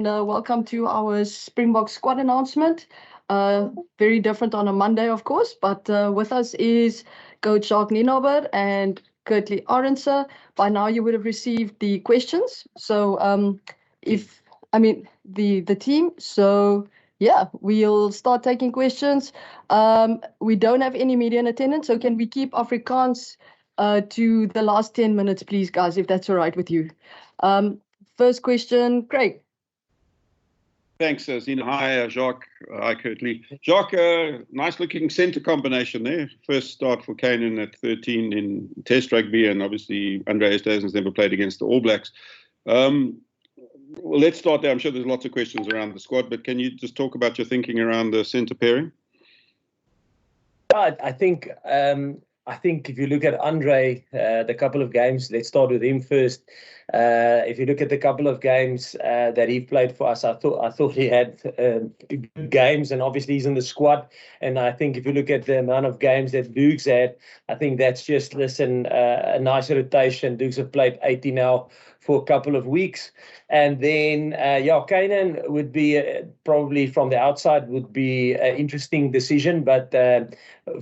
Welcome to our Springboks squad announcement. Very different on a Monday, of course, but with us is Coach Jacques Nienaber and currently Arendse. By now you would have received the questions. So the team. So yeah, we'll start taking questions. We don't have any media in attendance, so can we keep Afrikaans to the last 10 minutes, please, guys, if that's all right with you. First question, Craig. Thanks, Zina. Hi, Jacques. Hi, Curtly. Jacques, nice-looking centre combination there. First start for Kainan at 13 in Test rugby, and obviously Andre Esterhuizen's never played against the All Blacks. Well, let's start there. I'm sure there's lots of questions around the squad, but can you just talk about your thinking around the centre pairing? I think if you look at Andre, the couple of games, let's start with him first. If you look at the couple of games that he played for us, I thought he had good games, and obviously he's in the squad. And I think if you look at the amount of games that Dukes had, I think that's just, a nice rotation. Dukes have played 80 now for a couple of weeks. And then, Kainan would be probably from the outside would be an interesting decision. But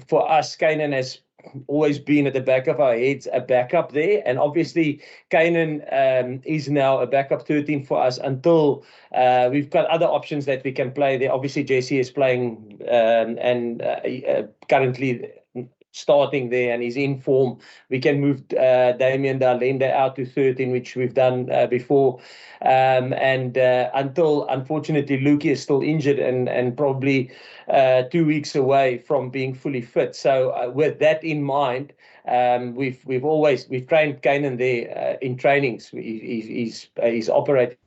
for us, Kainan has always been at the back of our heads, a backup there. And obviously, Kainan is now a backup 13 for us until we've got other options that we can play there. Obviously, Jesse is playing and currently starting there, and he's in form. We can move Damian Dalenda out to 13, which we've done before. Until, unfortunately, Luki is still injured and probably 2 weeks away from being fully fit. So with that in mind, we've trained Kainan there in trainings. He's operating.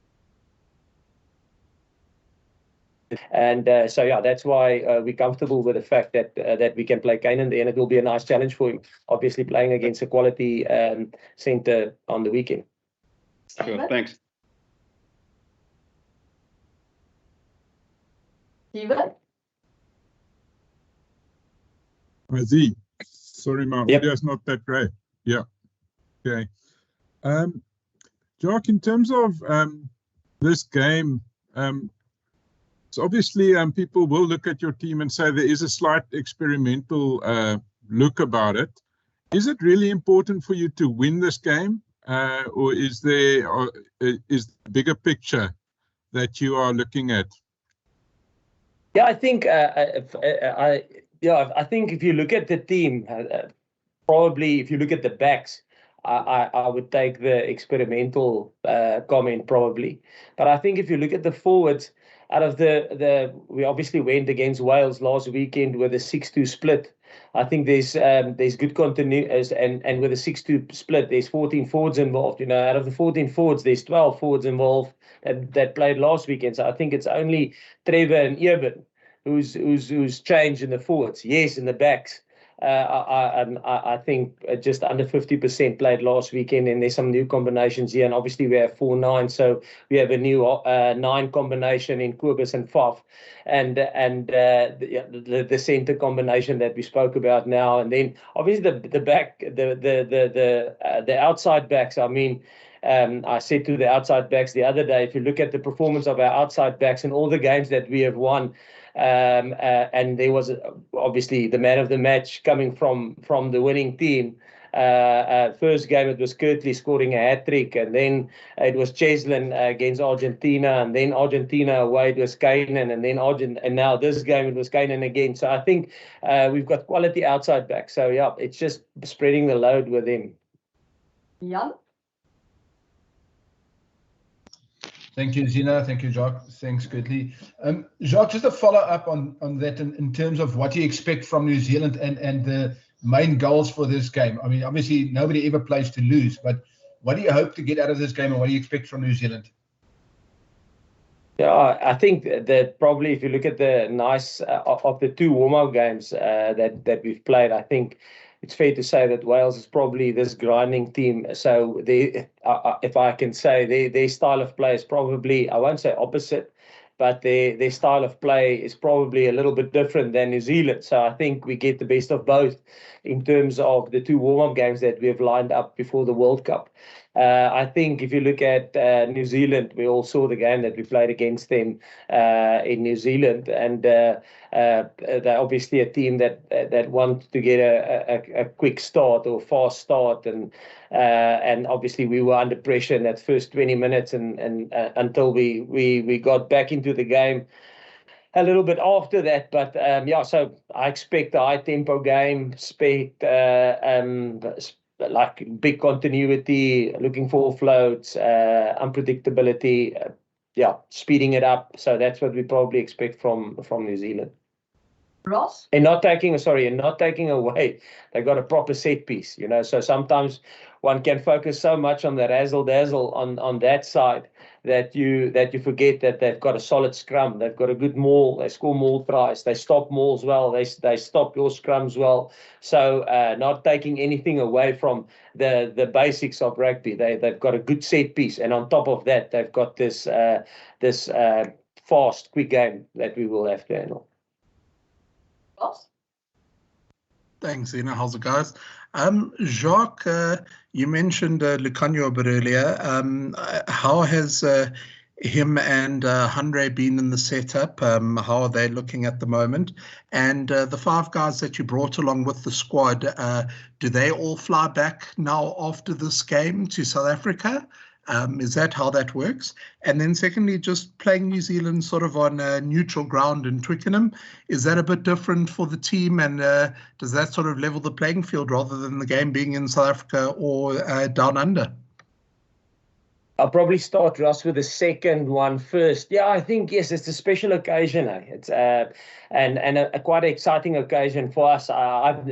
And that's why we're comfortable with the fact that we can play Kainan there, and it will be a nice challenge for him, obviously playing against a quality centre on the weekend. Sure, thanks. Steven? Sorry, my audio is not that great. Yeah. Okay. Jacques, in terms of this game, so obviously people will look at your team and say there is a slight experimental look about it. Is it really important for you to win this game, or is there is the bigger picture that you are looking at? Yeah, I think I think if you look at the team, probably if you look at the backs, I would take the experimental comment probably. But I think if you look at the forwards, out of we obviously went against Wales last weekend with a 6-2 split. I think there's good continuity, and with a 6-2 split, there's 14 forwards involved. Out of the 14 forwards, there's 12 forwards involved that played last weekend. So I think it's only Trevor and Eben who's changed in the forwards. Yes, in the backs. I think just under 50% played last weekend, and there's some new combinations here. And obviously we have 4-9, so we have a new 9 combination in Kobus and Faf, and the centre combination that we spoke about now. And then obviously the outside backs. I mean, I said to the outside backs the other day, if you look at the performance of our outside backs in all the games that we have won, and there was obviously the man of the match coming from the winning team. First game it was Curtly scoring a hat-trick, and then it was Cheslin against Argentina, and then Argentina away it was Kainan, and then and now this game it was Kainan again. So I think we've got quality outside back. So yeah, it's just spreading the load with him. Jan? Thank you, Zina. Thank you, Jacques. Thanks, Curtly. Jacques, just a follow-up on that in terms of what you expect from New Zealand and the main goals for this game. I mean, obviously, nobody ever plays to lose, but what do you hope to get out of this game, and what do you expect from New Zealand? Yeah, I think that probably if you look at the of the 2 warm-up games that we've played, I think it's fair to say that Wales is probably this grinding team. So if I can say, their style of play is probably, I won't say opposite, but their style of play is probably a little bit different than New Zealand. So I think we get the best of both in terms of the 2 warm-up games that we have lined up before the World Cup. I think if you look at New Zealand, we all saw the game that we played against them in New Zealand, and they're obviously a team that want to get a quick start or fast start, and obviously we were under pressure in that first 20 minutes, and until we got back into the game a little bit after that. But yeah, so I expect a high tempo game, expect like big continuity, looking for offloads, unpredictability, yeah, speeding it up. So that's what we probably expect from New Zealand. Ross? And not taking away, they got a proper set piece, you know. So sometimes one can focus so much on the razzle dazzle on that side that you forget that they've got a solid scrum, they've got a good maul, they score maul tries, they stop mauls well, they stop your scrums well. So not taking anything away from the basics of rugby. They've got a good set piece, and on top of that, they've got this fast, quick game that we will have to handle. Thanks, Ina. How's it, guys? Jacques, you mentioned Lucanio a bit earlier. How has him and Andre been in the setup? How are they looking at the moment? And the 5 guys that you brought along with the squad, do they all fly back now after this game to South Africa? Is that how that works? And then secondly, just playing New Zealand sort of on neutral ground in Twickenham, is that a bit different for the team? And does that sort of level the playing field rather than the game being in South Africa or down under? I'll probably start, Ross, with the second one first. Yeah, I think, yes, it's a special occasion. It's and a quite exciting occasion for us. I've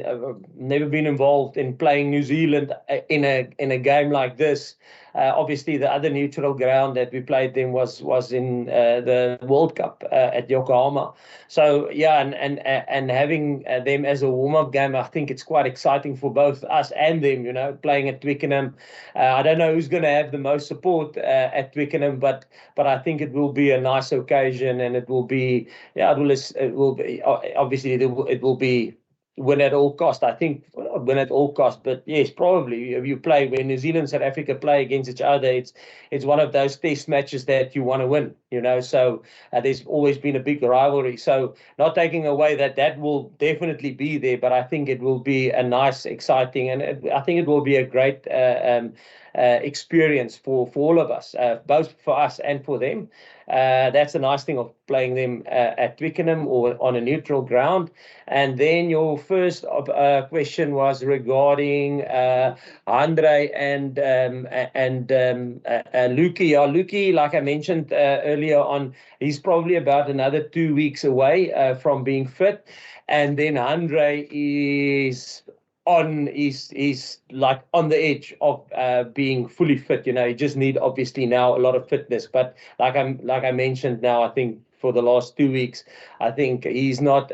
never been involved in playing New Zealand in a game like this. Obviously, the other neutral ground that we played them was in the World Cup at Yokohama. So yeah, and having them as a warm-up game, I think it's quite exciting for both us and them. You know, playing at Twickenham. I don't know who's going to have the most support at Twickenham, but I think it will be a nice occasion, and it will be, yeah, it will be obviously it will be win at all cost. I think win at all cost, but yes, probably if you play when New Zealand and South Africa play against each other, it's one of those test matches that you want to win, you know. So there's always been a big rivalry. So not taking away that will definitely be there, but I think it will be a nice, exciting, and I think it will be a great experience for all of us, both for us and for them. That's the nice thing of playing them at Twickenham or on a neutral ground. And then your first question was regarding Andre and Luki. Yeah, Luki, like I mentioned earlier on, he's probably about another 2 weeks away from being fit. And then Andre is like on the edge of being fully fit. You know, he just need obviously now a lot of fitness. But like I mentioned now, I think for the last 2 weeks, I think he's not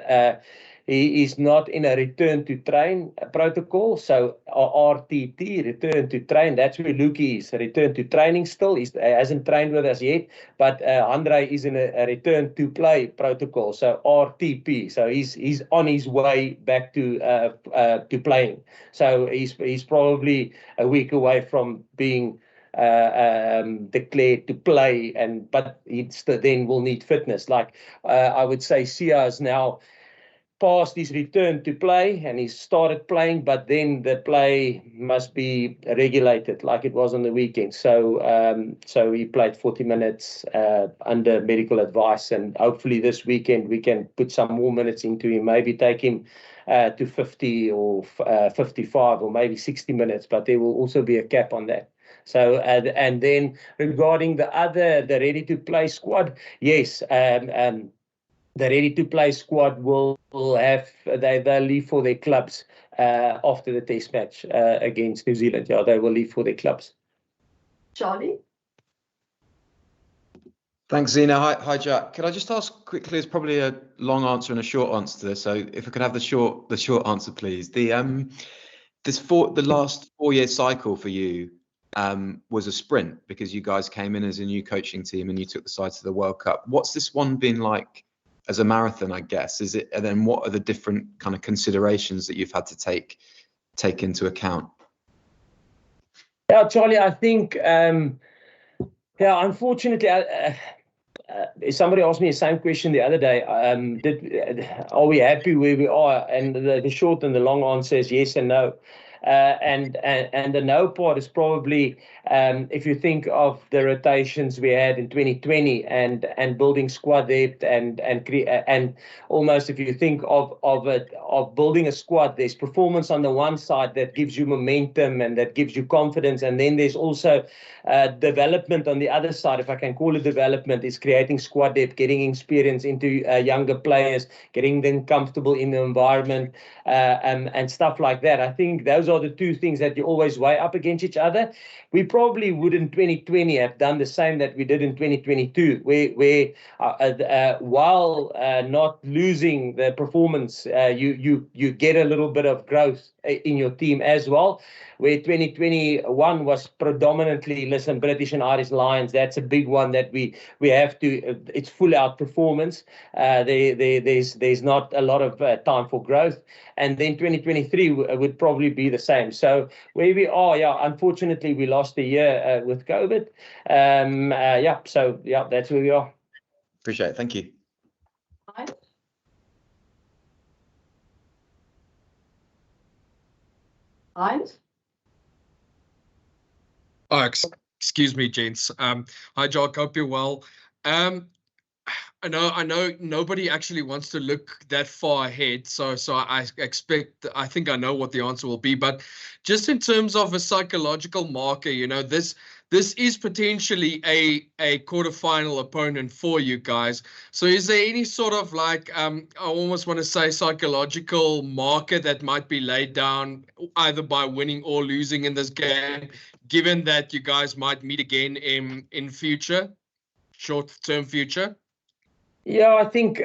he is not in a return to train protocol. So RTT, return to train, that's where Luki is, return to training still. He hasn't trained with us yet, but Andre is in a return to play protocol, so RTP. So he's on his way back to playing. So he's probably a week away from being declared to play, but he then will need fitness. Like I would say Sia is now past his return to play and he started playing, but then the play must be regulated like it was on the weekend. So he played 40 minutes under medical advice, and hopefully this weekend we can put some more minutes into him, maybe take him to 50 or 55 or maybe 60 minutes, but there will also be a cap on that. So and then regarding the ready-to-play squad, yes, the ready-to-play squad will have, they'll leave for their clubs after the test match against New Zealand. Yeah, they will leave for their clubs. Charlie? Thanks, Zina. Hi, Jack. Could I just ask quickly, it's probably a long answer and a short answer to this, so if I could have the short answer, please. The last 4-year cycle for you was a sprint because you guys came in as a new coaching team and you took the side to the World Cup. What's this one been like as a marathon, I guess? Is it, and then what are the different kind of considerations that you've had to take into account? Yeah, Charlie, I think, unfortunately, somebody asked me the same question the other day. Are we happy where we are? And the short and the long answer is yes and no. And the no part is probably, if you think of the rotations we had in 2020 and building squad depth and almost, if you think of building a squad, there's performance on the one side that gives you momentum and that gives you confidence, and then there's also development on the other side, if I can call it development, is creating squad depth, getting experience into younger players, getting them comfortable in the environment, and stuff like that. I think those are the two things that you always weigh up against each other. We probably would in 2020 have done the same that we did in 2022, where while not losing the performance, you get a little bit of growth in your team as well. Where 2021 was predominantly, listen, British and Irish Lions, that's a big one that we have to, it's full out performance. There's not a lot of time for growth. And then 2023 would probably be the same. So where we are, unfortunately, we lost a year with COVID. That's where we are. Appreciate it. Thank you. Heinz? Oh, excuse me, gents. Hi, Jacques. Hope you're well. I know nobody actually wants to look that far ahead, so I think I know what the answer will be. But just in terms of a psychological marker, this is potentially a quarterfinal opponent for you guys. So is there any sort of like I almost want to say psychological marker that might be laid down either by winning or losing in this game, given that you guys might meet again in future, short-term future? Yeah, I think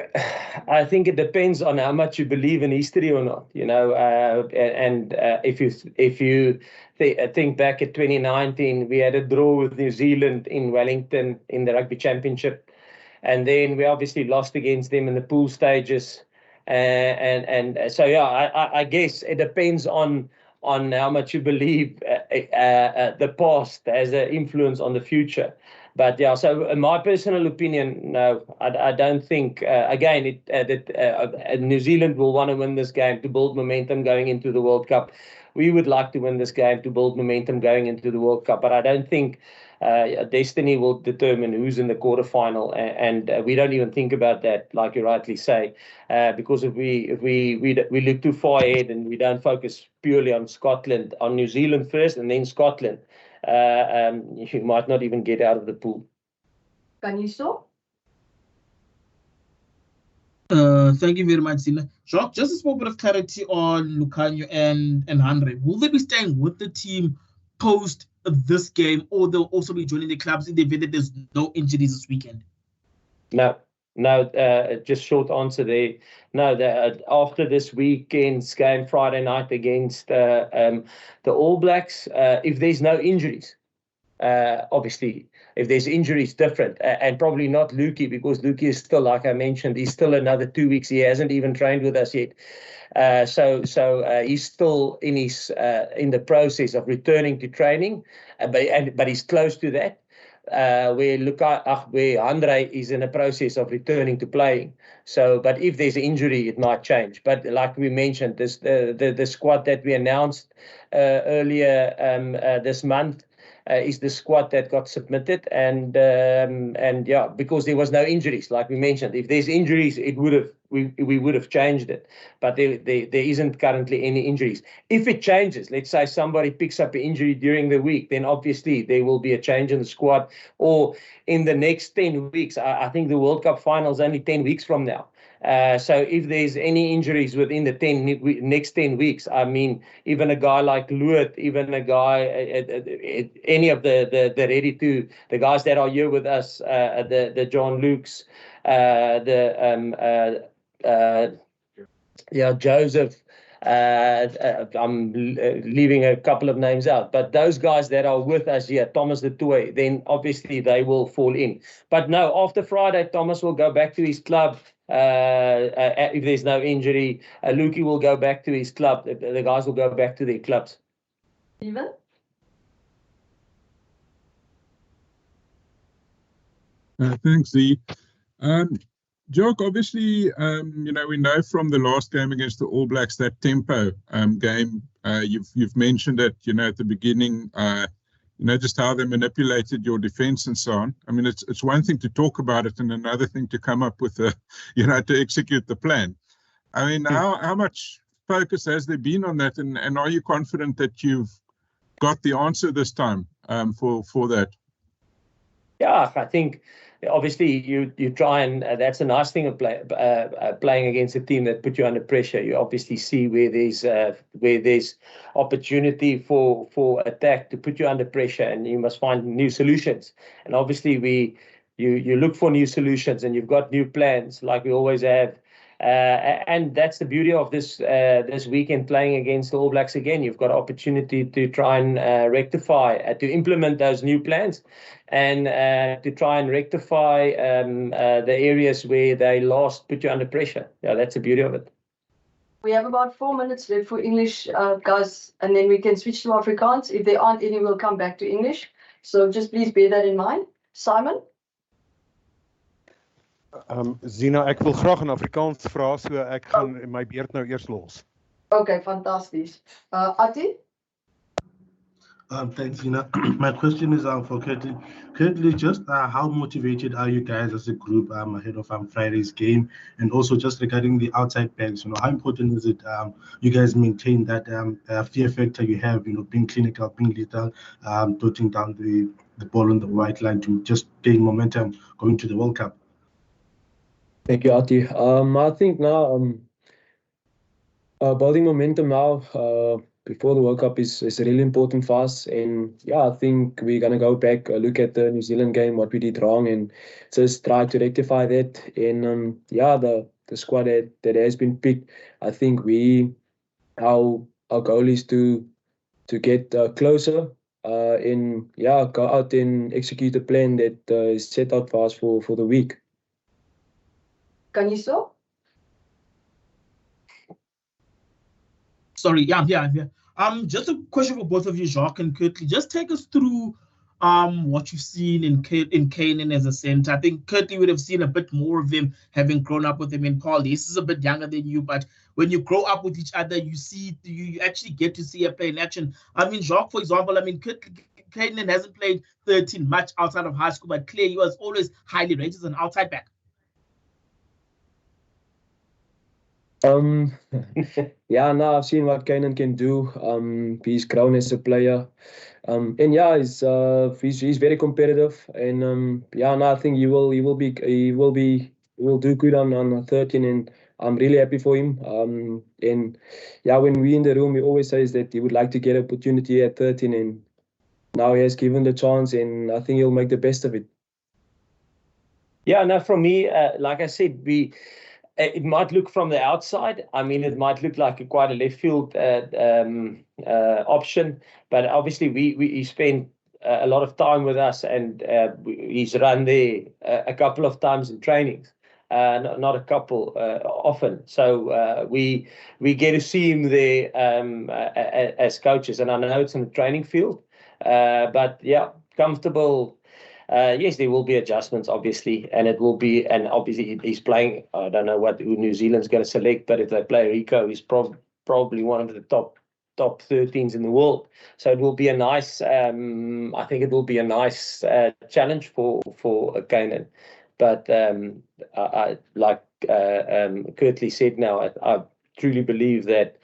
it depends on how much you believe in history or not, and if you think back at 2019, we had a draw with New Zealand in Wellington in the Rugby Championship, and then we obviously lost against them in the pool stages, I guess it depends on how much you believe the past has an influence on the future. But so in my personal opinion, no, I don't think, that New Zealand will want to win this game to build momentum going into the World Cup. We would like to win this game to build momentum going into the World Cup, but I don't think destiny will determine who's in the quarterfinal, and we don't even think about that, like you rightly say, because if we look too far ahead and we don't focus purely on Scotland, on New Zealand first and then Scotland, you might not even get out of the pool. Can you stop? Thank you very much, Zina. Jacques, just a small bit of clarity on Lucanio and Andre. Will they be staying with the team post this game, or they'll also be joining the clubs in the event that there's no injuries this weekend? No, just short answer there. No, after this weekend's game Friday night against the All Blacks, if there's no injuries, obviously, if there's injuries, different, and probably not Lukey, because Lukey is still, like I mentioned, he's still another 2 weeks. He hasn't even trained with us yet. So he's still in the process of returning to training, but he's close to that. Where Andre is in a process of returning to playing. So, but if there's an injury, it might change. But like we mentioned, the squad that we announced earlier this month is the squad that got submitted, and because there was no injuries, like we mentioned. If there's injuries, we would have changed it, but there isn't currently any injuries. If it changes, let's say somebody picks up an injury during the week, then obviously there will be a change in the squad, or in the next 10 weeks. I think the World Cup final is only 10 weeks from now. So if there's any injuries within the next 10 weeks, I mean, even a guy like Luet, even a guy, any of the guys that are here with us, the John Lukes, Joseph, I'm leaving a couple of names out, but those guys that are with us here, Thomas de Toy, then obviously they will fall in. But no, after Friday, Thomas will go back to his club. If there's no injury, Lukey will go back to his club. The guys will go back to their clubs. Steven? Yeah, so my personal opinion, no, I don't think there's any injuries. I think if there's injuries, it would have we would have changed it. But if there's injuries, it would have changed it. But there isn't currently any injuries. Thanks, Z. Jacques, obviously, we know from the last game against the All Blacks, that tempo game, you've mentioned it, at the beginning, just how they manipulated your defense and so on. I mean, it's one thing to talk about it and another thing to come up with to execute the plan. I mean, how much focus has there been on that, and are you confident that you've got the answer this time for that? Yeah, I think obviously you try and that's a nice thing of playing against a team that put you under pressure. You obviously see where there's opportunity for attack to put you under pressure, and you must find new solutions. And obviously you look for new solutions, and you've got new plans like we always have. And that's the beauty of this weekend playing against the All Blacks again. You've got opportunity to try and rectify, to implement those new plans, and to try and rectify the areas where they last put you under pressure. Yeah, that's the beauty of it. We have about 4 minutes left for English, guys, and then we can switch to Afrikaans. If there aren't any, we'll come back to English. So just please bear that in mind. Simon? Zina, ek wil graag in Afrikaans vra, so ek gaan my beurt nou eers los. Okay, fantasties. Ati? Thanks, Zina. My question is for Curtly. Curtly, just how motivated are you guys as a group ahead of Friday's game? And also just regarding the outside backs, how important is it you guys maintain that fear factor you have, being clinical, being lethal, dotting down the ball on the white line to just gain momentum going to the World Cup? Thank you, Ati. I think now building momentum now before the World Cup is really important for us. And yeah, I think we're going to go back, look at the New Zealand game, what we did wrong, and just try to rectify that. And yeah, the squad that has been picked, I think our goal is to get closer and yeah, go out and execute a plan that is set out for us for the week. Kaniso? Sorry, yeah. Just a question for both of you, Jacques and Curtly. Just take us through what you've seen in Kanan as a centre. I think Curtly would have seen a bit more of him, having grown up with him in Paul. This is a bit younger than you, but when you grow up with each other, you actually get to see a play in action. I mean, Jacques, for example, Kanan hasn't played 13 much outside of high school, but clearly he was always highly rated as an outside back. Yeah, no, I've seen what Kanan can do. He's grown as a player, and yeah, he's very competitive. And yeah, no, I think he will do good on 13, and I'm really happy for him. And yeah, when we're in the room, he always says that he would like to get an opportunity at 13, and now he has given the chance, and I think he'll make the best of it. Yeah, no, from me, like I said, it might look from the outside. I mean, it might look like quite a left field option, but obviously he spent a lot of time with us, and he's run there a couple of times in trainings, not a couple, often. So we get to see him there as coaches, and I know it's in the training field, but yeah, comfortable. Yes, there will be adjustments, obviously, and obviously he's playing. I don't know who New Zealand's going to select, but if they play Rico, he's probably one of the top 13s in the world. So it will be a nice. I think it will be a nice challenge for Kanan. But like Curtly said, now I truly believe that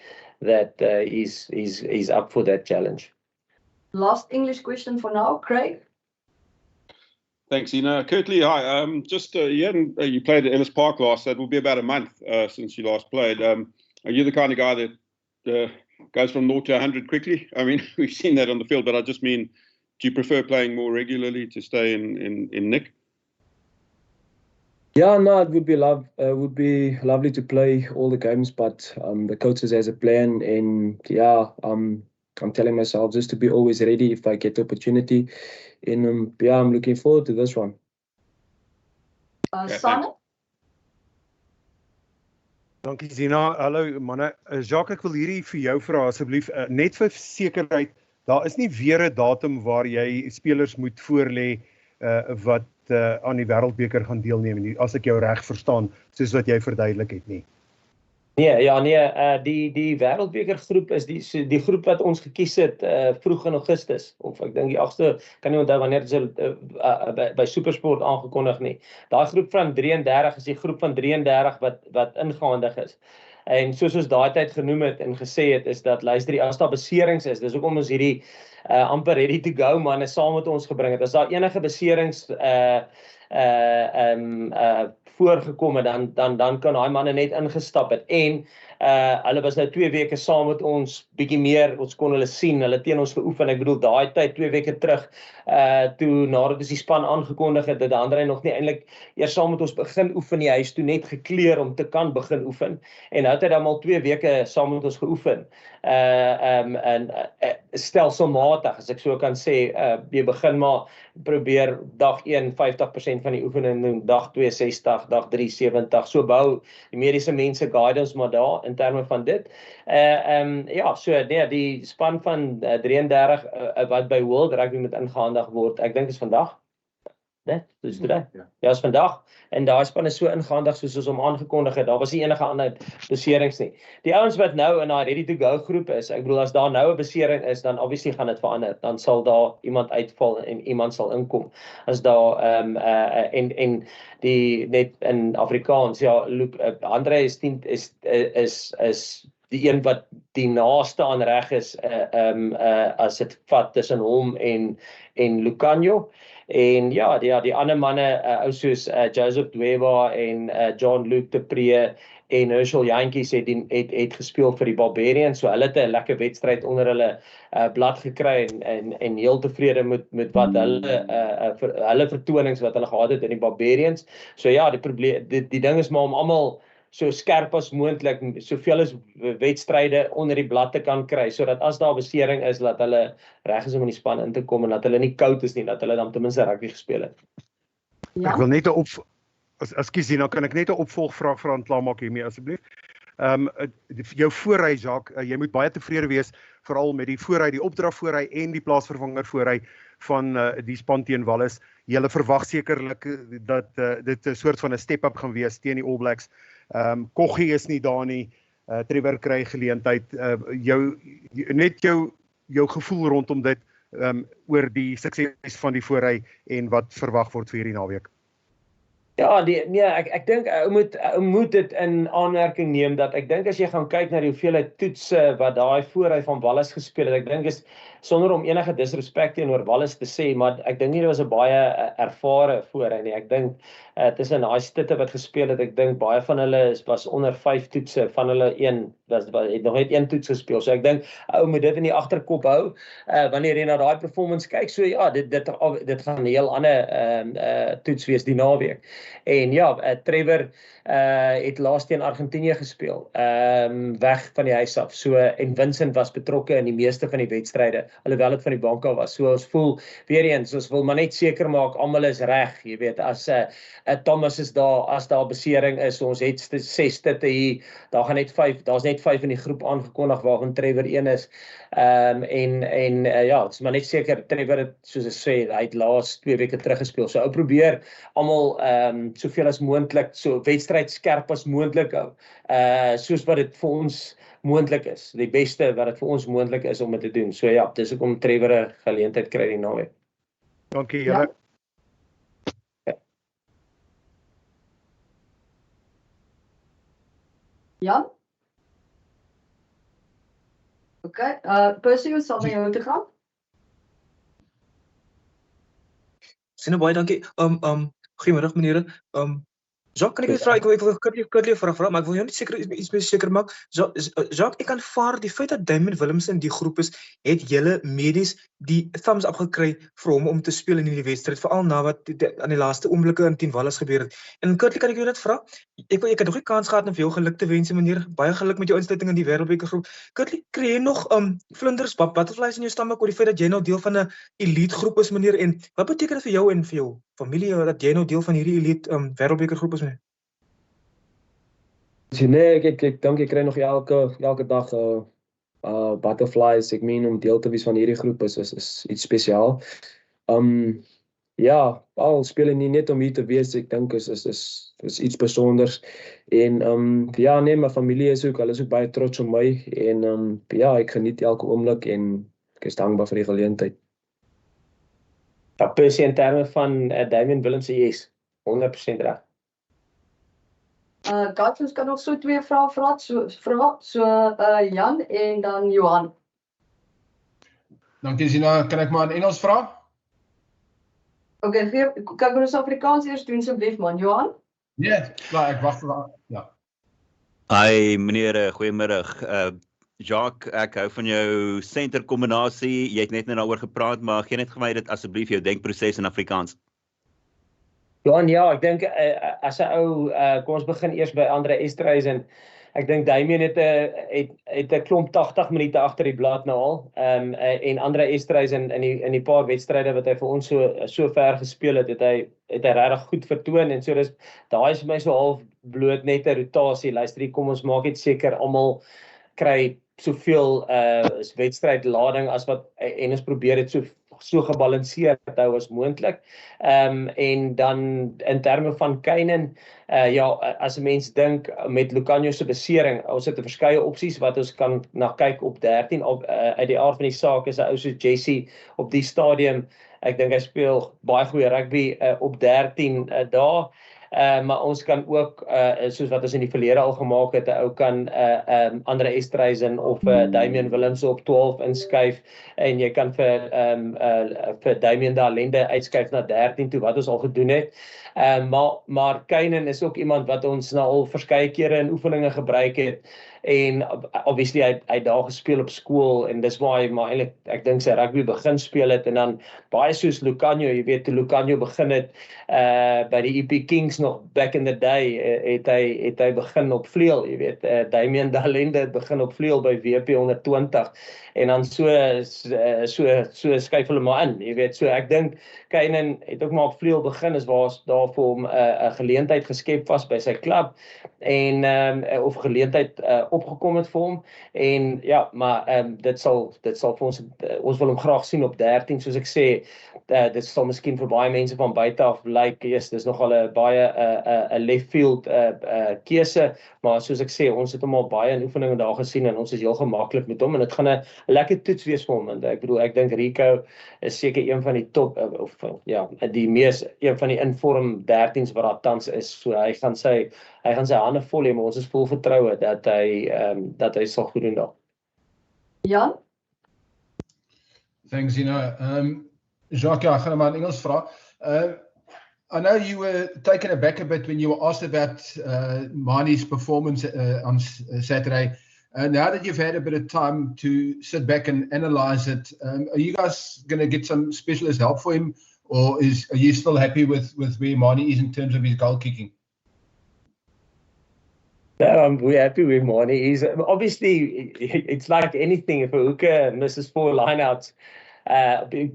he's up for that challenge. Last English question for now, Craig. Thanks, Ina. Curtly, hi. You played at Ellis Park last. That will be about a month since you last played. Are you the kind of guy that goes from 0 to 100 quickly? I mean, we've seen that on the field, but I just mean, do you prefer playing more regularly to stay in nick? Yeah, no, it would be lovely to play all the games, but the coaches has a plan, and yeah, I'm telling myself just to be always ready if I get the opportunity. And yeah, I'm looking forward to this one. Simon? Dankie Zina. Hallo manne. Jacques, ek wil hierdie vir jou vra asseblief, net vir sekerheid, daar is nie weer 'n datum waar jy spelers moet voorlê wat aan die Wêreldbeker gaan deelneem nie, as ek jou reg verstaan, soos wat jy verduidelik het nie. Die Wêreldbeker groep is die groep wat ons gekies het vroeg in Augustus, of ek dink die 8ste, kan nie onthou wanneer dit by Supersport aangekondig nie. Daai groep van 33 is die groep van 33 wat ingehandig is. En soos ons daai tyd genoem het en gesê het, is dat, luister, as daar beserings is, dis hoekom ons hierdie amper ready to go manne saam met ons gebring het. As daar enige beserings voorgekom het, dan kan daai manne net ingestap het. En hulle was nou 2 weke saam met ons, bietjie meer, ons kon hulle sien, hulle teen ons geoefen. Ek bedoel, daai tyd 2 weke terug, toe nadat ons die span aangekondig het, dat Andre nog nie eintlik eers saam met ons begin oefen nie. Hy is toe net gekleer om te kan begin oefen. En nou het hy dan al 2 weke saam met ons geoefen. Stelselmatig, as ek so kan sê, jy begin maar probeer dag 1 50% van die oefening doen, dag 2 60, dag 3 70, so bou die mediese mense guidance maar daar in terme van dit. Die span van 33 wat by World Rugby moet ingehandig word, ek dink is vandag. Dis today. Ja, is vandag. En daai span is so ingehandig soos ons hom aangekondig het. Daar was nie enige ander beserings nie. Die ouens wat nou in daai ready to go groep is, ek bedoel, as daar nou 'n besering is, dan obviously gaan dit verander. Dan sal daar iemand uitval en iemand sal inkom. As daar en die net in Afrikaans, Andre is die een wat die naaste aan reg is as dit vat tussen hom en Lucanio. En die ander manne, ou soos Joseph Dweba en John Luke de Pre en Herschel Jantjies het gespeel vir die Barbarians, so hulle het 'n lekker wedstryd onder hulle blad gekry en heel tevrede met wat hulle vertonings wat hulle gehad het in die Barbarians. So die ding is maar om almal so skerp as moontlik, soveel as wedstryde onder die blad te kan kry, sodat as daar besering is, dat hulle reg is om in die span in te kom en dat hulle nie koud is nie, dat hulle dan ten minste rugby gespeel het. Ja? Ek wil net ekskuus, nou kan ek net 'n opvolgvraag vir aan klaarmaak hiermee asseblief. Jou voorry, Jacques, jy moet baie tevrede wees, veral met die voorry, die opdrag voorry en die plaasvervanger voorry van die span teen Wallis. Julle verwag sekerlik dat dit 'n soort van 'n step-up gaan wees teen die All Blacks. Koggie is nie daar nie, Trevor kry geleentheid. Jou gevoel rondom dit, oor die sukses van die voorry en wat verwag word vir hierdie naweek. Ek dink ou moet dit in aanmerking neem dat ek dink as jy gaan kyk na die hoeveelheid toetse wat daai voorry van Wallis gespeel het, ek dink is sonder om enige disrespek teenoor Wallis te sê, maar ek dink nie dit was 'n baie ervare voorry nie. Ek dink tussen daai stitte wat gespeel het, ek dink baie van hulle was onder 5 toetse, van hulle het nog net 1 toets gespeel. So ek dink ou moet dit in die agterkop hou wanneer jy na daai performance kyk. So dit gaan 'n heel ander toets wees die naweek. En Trevor het laas teen Argentinië gespeel, weg van die huis af. So en Vincent was betrokke in die meeste van die wedstryde, alhoewel dit van die bank af was. So ons voel weer eens, ons wil maar net seker maak almal is reg, jy weet, as Thomas is daar, as daar besering is, ons het 6 stitte hier, daar's net 5 in die groep aangekondig waarvan Trevor 1 is. Dit is maar net seker, Trevor het, soos ek sê, hy het laas 2 weke terug gespeel. So ou probeer almal soveel as moontlik, so wedstryd skerp as moontlik hou, soos wat dit vir ons moontlik is, die beste wat dit vir ons moontlik is om dit te doen. So dis hoekom Trevor 'n geleentheid kry die naweek. Dankie julle. Jan? Okay, Percy, ons sal by jou te gaan. Sien baie dankie. Goeiemiddag meneer. Jacques, kan ek net vra, ek wil kurlie vra, maar ek wil jou net iets meer seker maak. Jacques, ek aanvaar die feit dat Damien Willemse in die groep is, het julle medies die thumbs up gekry vir hom om te speel in die wedstryd, veral na wat aan die laaste oomblikke in teen Wallis gebeur het. En kurlie, kan ek jou net vra? Ek het nog nie kans gehad om vir jou geluk te wens, meneer. Baie geluk met jou insluiting in die Wêreldbeker groep. Kurlie, kry jy nog vlinders, butterflies in jou stomach oor die feit dat jy nou deel van 'n elite groep is, meneer? En wat beteken dit vir jou en vir jou familie dat jy nou deel van hierdie elite Wêreldbeker groep is, meneer? Nee, ek dink ek kry nog elke dag butterflies. Ek meen om deel te wees van hierdie groep is iets spesiaal. Ja, al speel nie net om hier te wees, ek dink is iets besonders. En ja, nee, my familie is ook, hulle is ook baie trots op my en ja, ek geniet elke oomblik en ek is dankbaar vir die geleentheid. Ja, Percy in terme van Damian Willemse, yes, 100% reg. Guys, ons kan nog so 2 vrae vra, so Jan en dan Johan. Dankie Zina, kan ek maar in Engels vra? Okay, kan ons Afrikaans eers doen asseblief man, Johan? Nee, klaar, ek wag vir ja. Hi meneer, goeiemiddag. Jacques, ek hou van jou center kombinasie. Jy het net daaroor gepraat, maar gee net vir my dit asseblief jou denkproses in Afrikaans. Johan, ja, ek dink as 'n ou, kom ons begin eers by Andre Esterhuizen. Ek dink Damian het 'n klomp 80 minute agter die blad nou al. En Andre Esterhuizen in die paar wedstryde wat hy vir ons so ver gespeel het hy regtig goed vertoon en so daai is vir my so half bloot net 'n rotasie. Luister, kom ons maak net seker almal kry soveel wedstrydlading as wat en ons probeer dit so gebalanseerd hou as moontlik. En dan in terme van Keinan, ja, as 'n mens dink met Lucanio se besering, ons het 'n verskeie opsies wat ons kan na kyk op 13 uit die aard van die saak is 'n ou soos Jesse op die stadium. Ek dink hy speel baie goeie rugby op 13 daar. Maar ons kan ook soos wat ons in die verlede al gemaak het, 'n ou kan Andre Esterhuizen of Damian Willemse op 12 inskuif en jy kan vir Damian Dalende uitskuif na 13 toe wat ons al gedoen het. Maar Keinan is ook iemand wat ons nou al verskeie kere in oefeninge gebruik het en obviously hy daar gespeel op skool en dis waar hy maar eintlik ek dink sy rugby begin speel het en dan baie soos Lucanio, jy weet toe Lucanio begin het by die EP Kings nog back in the day het hy begin op vleuel, jy weet Damian Dalende het begin op vleuel by WP 120 en dan so skuif hulle maar in, jy weet, so ek dink Keinan het ook maar op vleuel begin is waar daar vir hom 'n geleentheid geskep was by sy klub en of geleentheid opgekom het vir hom en ja, maar dit sal vir ons wil hom graag sien op 13 soos ek sê, dit sal miskien vir baie mense van buite af lyk, dis nogal 'n baie 'n left field keuse, maar soos ek sê, ons het hom al baie in oefeninge daar gesien en ons is heel gemaklik met hom en dit gaan 'n lekker toets wees vir hom en ek bedoel ek dink Rico is seker een van die top een van die inform 13s wat daar tans is, so hy gaan sy hande vol hê, maar ons is vol vertroue dat hy sal goed doen daar. Jan? Thanks, Zina. Jacques, ja, ek gaan maar in Engels vra. I know you were taken aback a bit when you were asked about Mani's performance on Saturday. Now that you've had a bit of time to sit back and analyze it, are you guys going to get some specialist help for him, or are you still happy with where Mani is in terms of his goal kicking? No, we're happy with Mani. He's obviously, it's like anything. If a hooker misses 4 lineouts,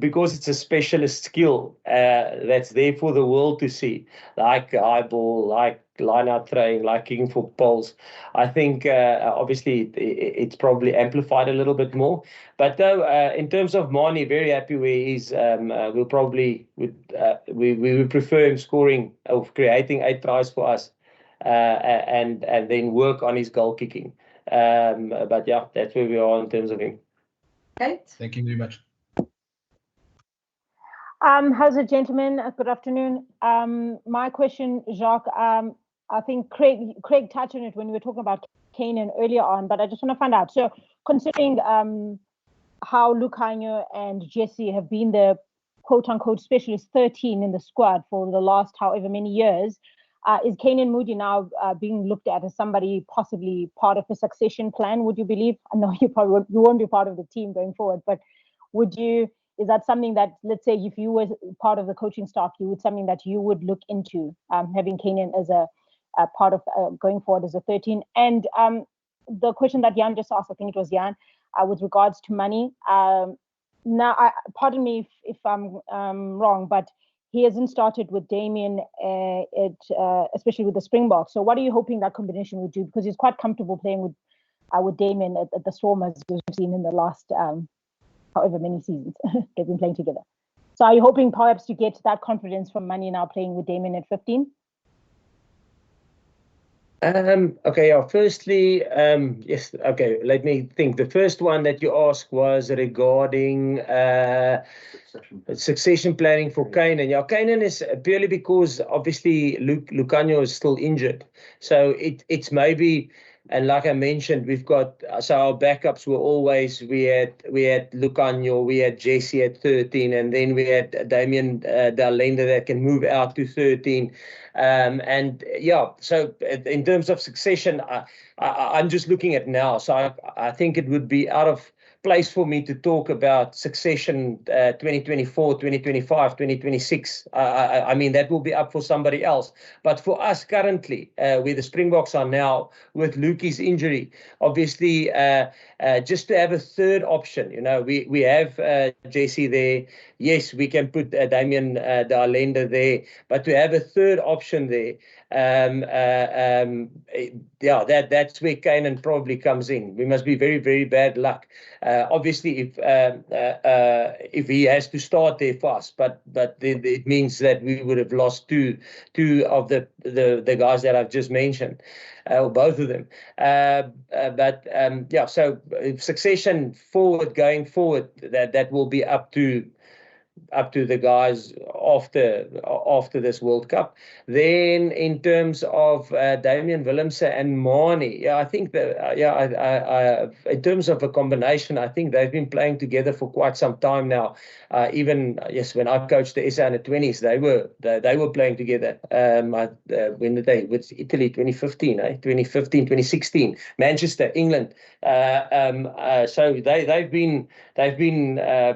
because it's a specialist skill that's there for the world to see, like high ball, like line-out throwing, like kicking for poles. I think obviously it's probably amplified a little bit more. But though, in terms of Mani, very happy where he's. We'll probably we would prefer him scoring or creating 8 tries for us, and then work on his goal kicking. But yeah, that's where we are in terms of him. Kate? Thank you very much. How's it, gentlemen? Good afternoon. My question, Jacques, I think Craig touched on it when we were talking about Keinan earlier on, but I just want to find out. So considering how Lucanio and Jesse have been the quote-unquote specialist 13 in the squad for the last however many years, is Keinan Moody now being looked at as somebody possibly part of a succession plan, would you believe? I know you won't be part of the team going forward, but is that something that, let's say, if you were part of the coaching staff, something that you would look into, having Keinan as a part of going forward as a 13? And the question that Jan just asked, I think it was Jan, with regards to money. Now, pardon me if I'm wrong, but he hasn't started with Damian, especially with the Springboks. So what are you hoping that combination would do? Because he's quite comfortable playing with Damian at the Storm, as we've seen in the last however many seasons they've been playing together. So are you hoping perhaps to get that confidence from Manie now playing with Damien at 15? Okay, firstly, yes, okay, let me think. The first one that you asked was regarding succession planning for Kainan. Yeah, Kainan is purely because obviously Lucanio is still injured. So it's maybe, and like I mentioned, we've got, so our backups were always, we had Lucanio, we had Jesse at 13, and then we had Damien D'Alenda that can move out to 13. And yeah, so in terms of succession, I'm just looking at now. So I think it would be out of place for me to talk about succession 2024, 2025, 2026. I mean, that will be up for somebody else. But for us currently, where the Springboks are now with Lukie's injury, obviously, just to have a third option, you know, we have JC there. Yes, we can put Damien D'Alenda there, but to have a third option there, yeah, that's where Kainan probably comes in. We must be very, very bad luck. Obviously, if he has to start there for us, but it means that we would have lost two of the guys that I've just mentioned, or both of them. Yeah, so succession going forward, that will be up to the guys after this World Cup. Then in terms of Damian Willemse and Manie, yeah, I think that in terms of a combination, I think they've been playing together for quite some time now. Even yes, when I coached the SA under-20s, they were playing together. When did they? With Italy, 2015, 2016, Manchester, England. So they've been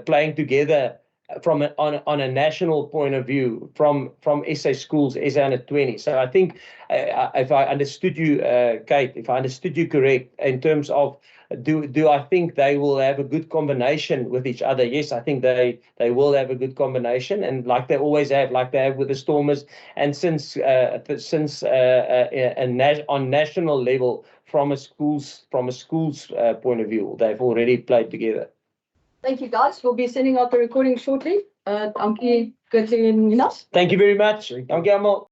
playing together on a national point of view from SA schools, SA under-20. So I think if I understood you, Kate, if I understood you correct, in terms of do I think they will have a good combination with each other? Yes, I think they will have a good combination, and like they always have, like they have with the Stormers, and since on national level, from a school's point of view, they've already played together. Thank you, guys. We'll be sending out the recording shortly. Dankie, Kurt en Ninas. Thank you very much. Dankie almal.